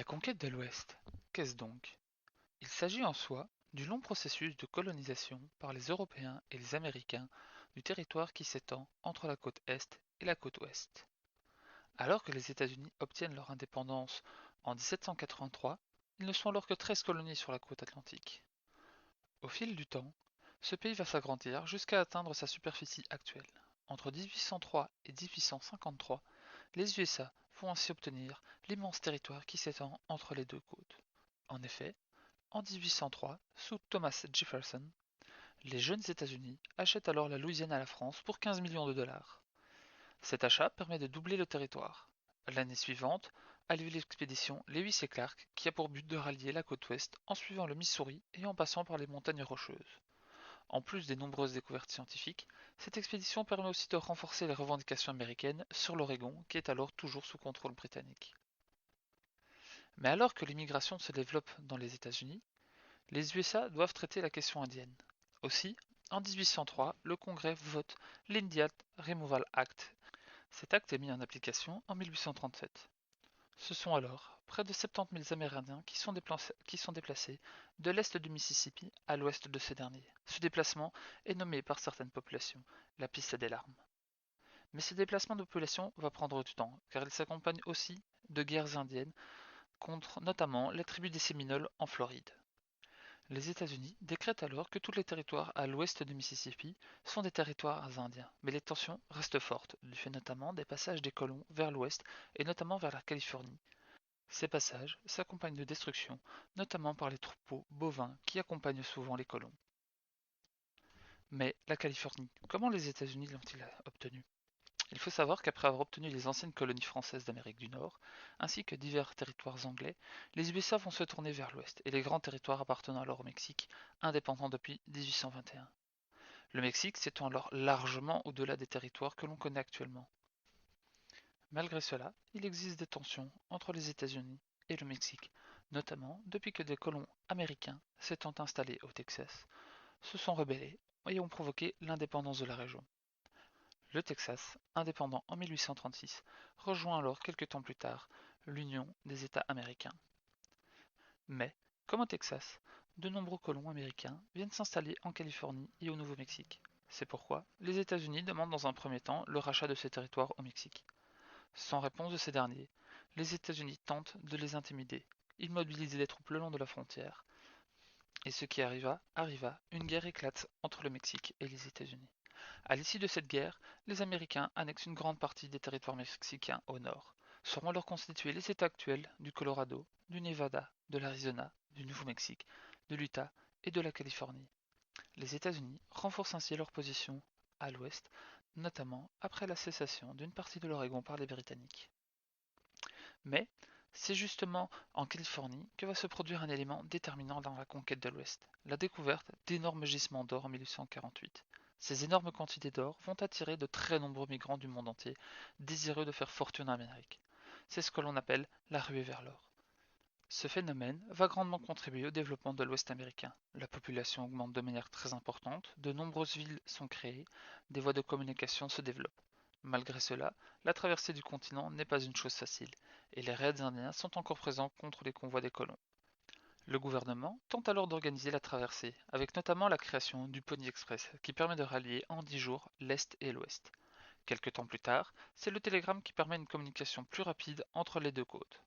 La conquête de l'Ouest, qu'est-ce donc? Il s'agit en soi du long processus de colonisation par les Européens et les Américains du territoire qui s'étend entre la côte Est et la côte Ouest. Alors que les États-Unis obtiennent leur indépendance en 1783, ils ne sont alors que 13 colonies sur la côte atlantique. Au fil du temps, ce pays va s'agrandir jusqu'à atteindre sa superficie actuelle. Entre 1803 et 1853, les USA vont ainsi obtenir l'immense territoire qui s'étend entre les deux côtes. En effet, en 1803, sous Thomas Jefferson, les jeunes États-Unis achètent alors la Louisiane à la France pour 15 millions de dollars. Cet achat permet de doubler le territoire. L'année suivante a lieu l'expédition Lewis et Clark qui a pour but de rallier la côte ouest en suivant le Missouri et en passant par les montagnes rocheuses. En plus des nombreuses découvertes scientifiques, cette expédition permet aussi de renforcer les revendications américaines sur l'Oregon qui est alors toujours sous contrôle britannique. Mais alors que l'immigration se développe dans les États-Unis, les USA doivent traiter la question indienne. Aussi, en 1803, le Congrès vote l'Indian Removal Act. Cet acte est mis en application en 1837. Ce sont alors près de 70 000 Amérindiens qui sont déplacés de l'est du Mississippi à l'ouest de ce dernier. Ce déplacement est nommé par certaines populations la piste des larmes. Mais ce déplacement de population va prendre du temps, car il s'accompagne aussi de guerres indiennes contre notamment la tribu des Séminoles en Floride. Les États-Unis décrètent alors que tous les territoires à l'ouest du Mississippi sont des territoires indiens, mais les tensions restent fortes, du fait notamment des passages des colons vers l'ouest et notamment vers la Californie. Ces passages s'accompagnent de destruction, notamment par les troupeaux bovins qui accompagnent souvent les colons. Mais la Californie, comment les États-Unis l'ont-ils obtenue? Il faut savoir qu'après avoir obtenu les anciennes colonies françaises d'Amérique du Nord, ainsi que divers territoires anglais, les USA vont se tourner vers l'ouest et les grands territoires appartenant alors au Mexique, indépendants depuis 1821. Le Mexique s'étend alors largement au-delà des territoires que l'on connaît actuellement. Malgré cela, il existe des tensions entre les États-Unis et le Mexique, notamment depuis que des colons américains s'étant installés au Texas, se sont rebellés et ont provoqué l'indépendance de la région. Le Texas, indépendant en 1836, rejoint alors quelques temps plus tard l'Union des États américains. Mais, comme au Texas, de nombreux colons américains viennent s'installer en Californie et au Nouveau-Mexique. C'est pourquoi les États-Unis demandent dans un premier temps le rachat de ces territoires au Mexique. Sans réponse de ces derniers, les États-Unis tentent de les intimider. Ils mobilisent des troupes le long de la frontière. Et ce qui arriva, une guerre éclate entre le Mexique et les États-Unis. À l'issue de cette guerre, les Américains annexent une grande partie des territoires mexicains au nord. Seront alors constitués les États actuels du Colorado, du Nevada, de l'Arizona, du Nouveau-Mexique, de l'Utah et de la Californie. Les États-Unis renforcent ainsi leur position à l'ouest, notamment après la cessation d'une partie de l'Oregon par les Britanniques. Mais c'est justement en Californie que va se produire un élément déterminant dans la conquête de l'Ouest, la découverte d'énormes gisements d'or en 1848. Ces énormes quantités d'or vont attirer de très nombreux migrants du monde entier, désireux de faire fortune en Amérique. C'est ce que l'on appelle la ruée vers l'or. Ce phénomène va grandement contribuer au développement de l'Ouest américain. La population augmente de manière très importante, de nombreuses villes sont créées, des voies de communication se développent. Malgré cela, la traversée du continent n'est pas une chose facile, et les raids indiens sont encore présents contre les convois des colons. Le gouvernement tente alors d'organiser la traversée, avec notamment la création du Pony Express, qui permet de rallier en 10 jours l'Est et l'Ouest. Quelque temps plus tard, c'est le télégramme qui permet une communication plus rapide entre les deux côtes.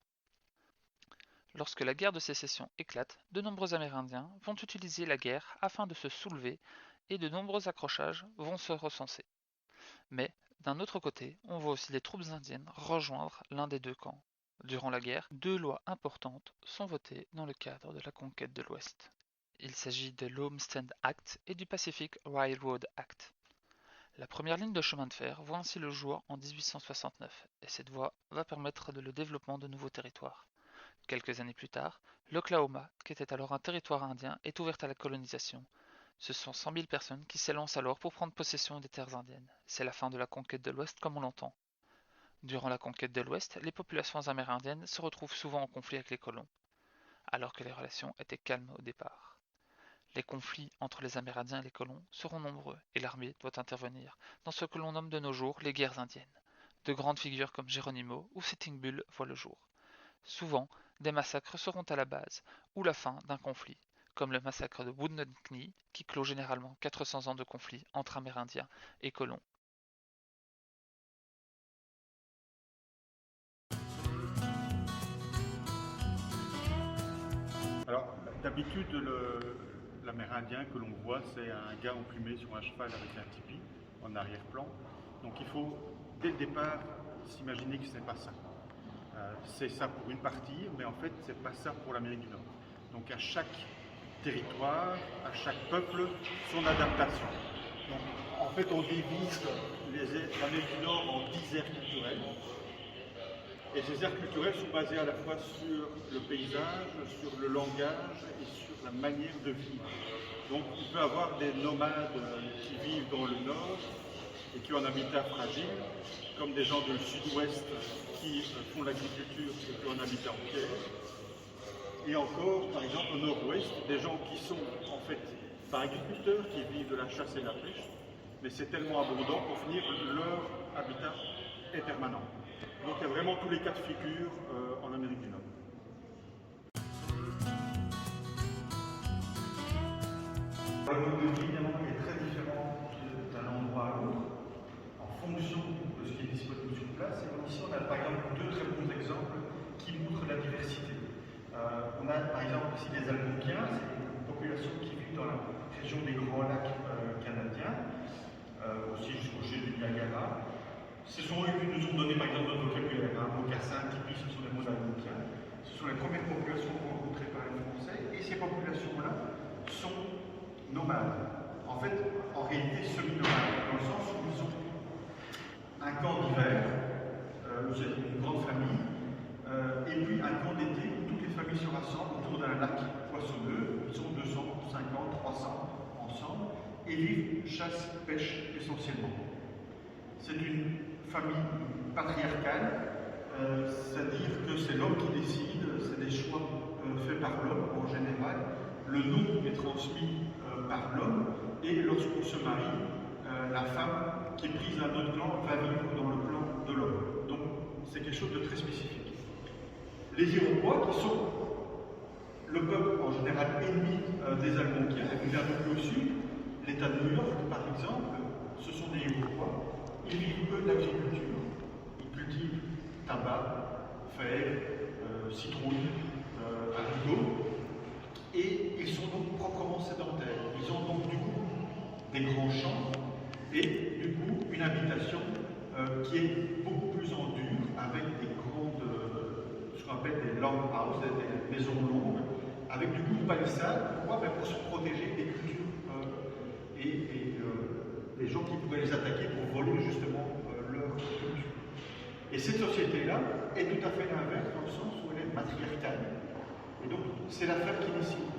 Lorsque la guerre de sécession éclate, de nombreux Amérindiens vont utiliser la guerre afin de se soulever et de nombreux accrochages vont se recenser. Mais, d'un autre côté, on voit aussi les troupes indiennes rejoindre l'un des deux camps. Durant la guerre, deux lois importantes sont votées dans le cadre de la conquête de l'Ouest. Il s'agit de l'Homestead Act et du Pacific Railroad Act. La première ligne de chemin de fer voit ainsi le jour en 1869, et cette voie va permettre le développement de nouveaux territoires. Quelques années plus tard, l'Oklahoma, qui était alors un territoire indien, est ouverte à la colonisation. Ce sont 100 000 personnes qui s'élancent alors pour prendre possession des terres indiennes. C'est la fin de la conquête de l'Ouest comme on l'entend. Durant la conquête de l'Ouest, les populations amérindiennes se retrouvent souvent en conflit avec les colons, alors que les relations étaient calmes au départ. Les conflits entre les Amérindiens et les colons seront nombreux et l'armée doit intervenir dans ce que l'on nomme de nos jours les guerres indiennes. De grandes figures comme Geronimo ou Sitting Bull voient le jour. Souvent, des massacres seront à la base, ou la fin d'un conflit, comme le massacre de Wounded Knee, qui clôt généralement 400 ans de conflit entre Amérindiens et colons. Alors, d'habitude, l'Amérindien que l'on voit, c'est un gars emplumé sur un cheval avec un tipi en arrière-plan. Donc il faut, dès le départ, s'imaginer que ce n'est pas ça. C'est ça pour une partie, mais en fait, c'est pas ça pour l'Amérique du Nord. Donc à chaque territoire, à chaque peuple, son adaptation. Donc, en fait, on divise l'Amérique du Nord en 10 aires culturelles. Et ces aires culturelles sont basées à la fois sur le paysage, sur le langage et sur la manière de vivre. Donc il peut y avoir des nomades qui vivent dans le nord et qui ont un habitat fragile, comme des gens du sud-ouest qui font l'agriculture et qui ont un habitat en pierre. Et encore, par exemple, au nord-ouest, des gens qui sont en fait pas agriculteurs, qui vivent de la chasse et de la pêche, mais c'est tellement abondant pour finir, leur habitat est permanent. Donc il y a vraiment tous les cas de figure en Amérique du Nord. Le mode de vie, évidemment, est très différent d'un endroit à l'autre, en fonction de ce qui est disponible sur place. Et donc ici, on a par exemple deux très bons exemples qui montrent la diversité. On a par exemple ici les Algonquiens, c'est une population qui vit dans la région des Grands Lacs canadiens, aussi jusqu'au jet du Niagara. Ce sont eux qui nous ont donné par exemple notre vocabulaire, mocassin, tipi, ce sont les mots algonquiens. Ce sont les premières populations rencontrées par les Français, et ces populations-là sont nomades. En fait, en réalité semi-nomades, dans le sens où ils ont un camp d'hiver, où c'est une grande famille, et puis un camp d'été où toutes les familles se rassemblent autour d'un lac poissonneux, ils sont 200, 50, 300 ensemble, et vivent chasse-pêche essentiellement. C'est une famille patriarcale, c'est-à-dire que c'est l'homme qui décide, c'est des choix faits par l'homme en général. Le nom est transmis par l'homme, et lorsqu'on se marie, la femme qui est prise à un autre clan va vivre dans le clan de l'homme. Donc c'est quelque chose de très spécifique. Les Iroquois, qui sont le peuple en général ennemi des Algonquiens, et puis un peu plus au sud, l'État de New York par exemple, ce sont des Iroquois. Ils vivent peu d'agriculture. Ils cultivent tabac, fèves, citrouilles, haricots, et ils sont donc proprement sédentaires. Ils ont donc du coup des grands champs et du coup une habitation qui est beaucoup plus en dur, avec des grandes, ce qu'on appelle des long houses, des maisons longues, avec du coup une palissade. Pourquoi? Pour se protéger des cultures et les gens qui pourraient les attaquer pour voler justement leur culture. Et cette société-là est tout à fait l'inverse, dans le sens où elle est matriarcale. Et donc, c'est la femme qui décide.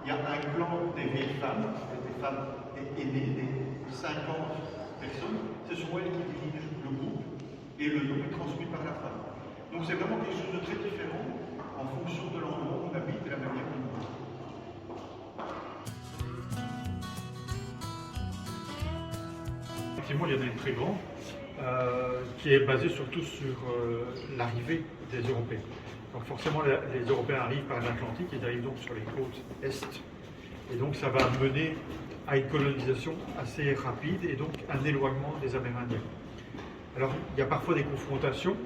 Il y a un clan des vieilles femmes, des femmes aînées, des 50 personnes. Ce sont elles qui dirigent le groupe, et le nom est transmis par la femme. Donc, c'est vraiment quelque chose de très différent en fonction de l'endroit où on habite et la manière dont on vit. Effectivement, il y en a une très grande qui est basée surtout sur l'arrivée des Européens. Donc forcément, les Européens arrivent par l'Atlantique, ils arrivent donc sur les côtes est, et donc ça va mener à une colonisation assez rapide et donc un éloignement des Amérindiens. Alors, il y a parfois des confrontations,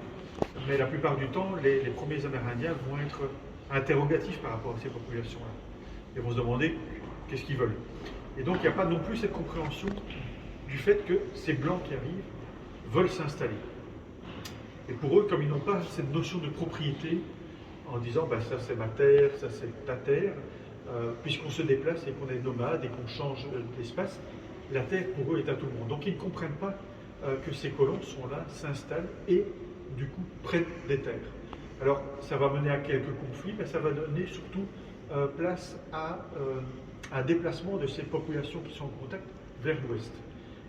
mais la plupart du temps, les premiers Amérindiens vont être interrogatifs par rapport à ces populations-là. Ils vont se demander qu'est-ce qu'ils veulent. Et donc, il n'y a pas non plus cette compréhension du fait que ces Blancs qui arrivent veulent s'installer. Et pour eux, comme ils n'ont pas cette notion de propriété, en disant bah, ça c'est ma terre, ça c'est ta terre, puisqu'on se déplace et qu'on est nomade et qu'on change d'espace, la terre pour eux est à tout le monde. Donc ils ne comprennent pas que ces colons sont là, s'installent et du coup prennent des terres. Alors ça va mener à quelques conflits, mais ça va donner surtout place à un déplacement de ces populations qui sont en contact vers l'ouest.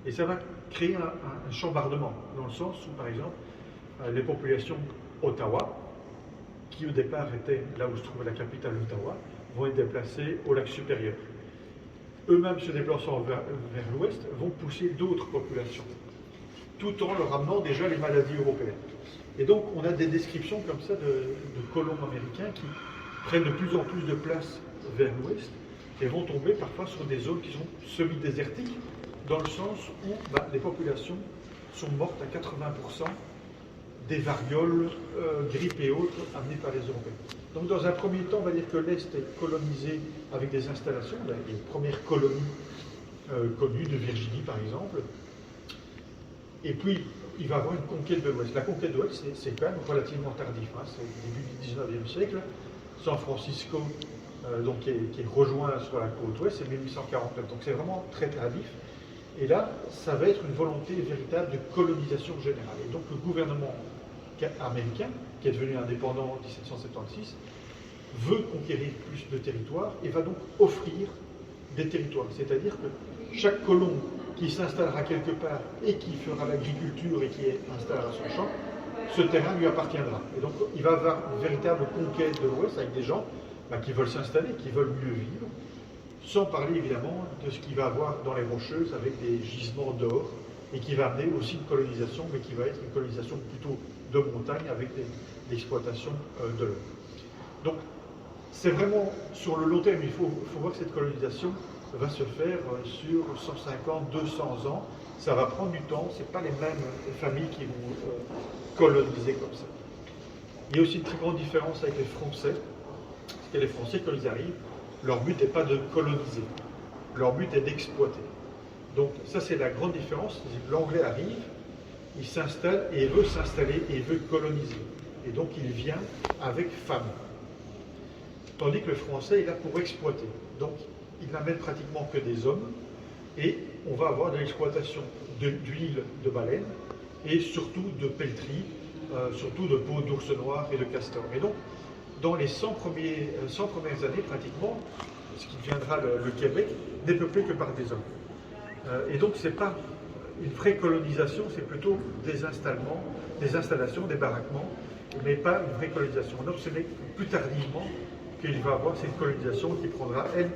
Et ça va créer un chambardement, dans le sens où, par exemple, les populations Ottawa, qui au départ étaient là où se trouvait la capitale Ottawa, vont être déplacées au lac supérieur. Eux-mêmes se déplaçant vers l'ouest, vont pousser d'autres populations. tout en leur amenant déjà les maladies européennes. Et donc on a des descriptions comme ça de colons américains qui prennent de plus en plus de place vers l'ouest et vont tomber parfois sur des zones qui sont semi-désertiques, dans le sens où les populations sont mortes à 80% des varioles, grippes et autres amenées par les Européens. Donc dans un premier temps, on va dire que l'Est est colonisé avec des installations, les premières colonies connues de Virginie par exemple, et puis il va y avoir une conquête de l'Ouest. La conquête de l'Ouest, c'est quand même relativement tardif, hein. C'est le début du 19e siècle. San Francisco, donc, qui est rejoint sur la côte ouest, c'est 1849, donc c'est vraiment très tardif. Et là, ça va être une volonté véritable de colonisation générale. Et donc le gouvernement américain, qui est devenu indépendant en 1776, veut conquérir plus de territoires et va donc offrir des territoires. C'est-à-dire que chaque colon qui s'installera quelque part et qui fera l'agriculture et qui installera son champ, ce terrain lui appartiendra. Et donc il va avoir une véritable conquête de l'Ouest avec des gens qui veulent s'installer, qui veulent mieux vivre, sans parler évidemment de ce qu'il va avoir dans les Rocheuses avec des gisements d'or et qui va amener aussi une colonisation, mais qui va être une colonisation plutôt de montagne avec l'exploitation de l'or. Donc c'est vraiment sur le long terme, il faut voir que cette colonisation va se faire sur 150, 200 ans. Ça va prendre du temps, ce n'est pas les mêmes familles qui vont coloniser comme ça. Il y a aussi une très grande différence avec les Français, parce que les Français, quand ils arrivent, leur but n'est pas de coloniser, leur but est d'exploiter. Donc ça c'est la grande différence, l'Anglais arrive, il s'installe et il veut s'installer et il veut coloniser. Et donc il vient avec famille. Tandis que le Français est là pour exploiter. Donc il n'amène pratiquement que des hommes et on va avoir de l'exploitation d'huile de baleine et surtout de pelleterie, surtout de peau d'ours noir et de castor. Et donc dans les 100 premières années pratiquement, ce qui deviendra le Québec, n'est peuplé que par des hommes. Et donc ce n'est pas une vraie colonisation, c'est plutôt des installements, des installations, des baraquements, mais pas une vraie colonisation. Donc ce n'est plus tardivement qu'il va avoir cette colonisation qui prendra, elle,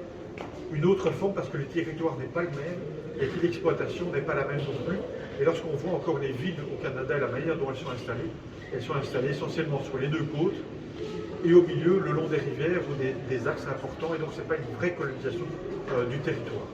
une autre forme parce que le territoire n'est pas le même et que l'exploitation n'est pas la même non plus. Et lorsqu'on voit encore les villes au Canada et la manière dont elles sont installées essentiellement sur les deux côtes et au milieu, le long des rivières ou des axes importants, et donc ce n'est pas une vraie colonisation du territoire.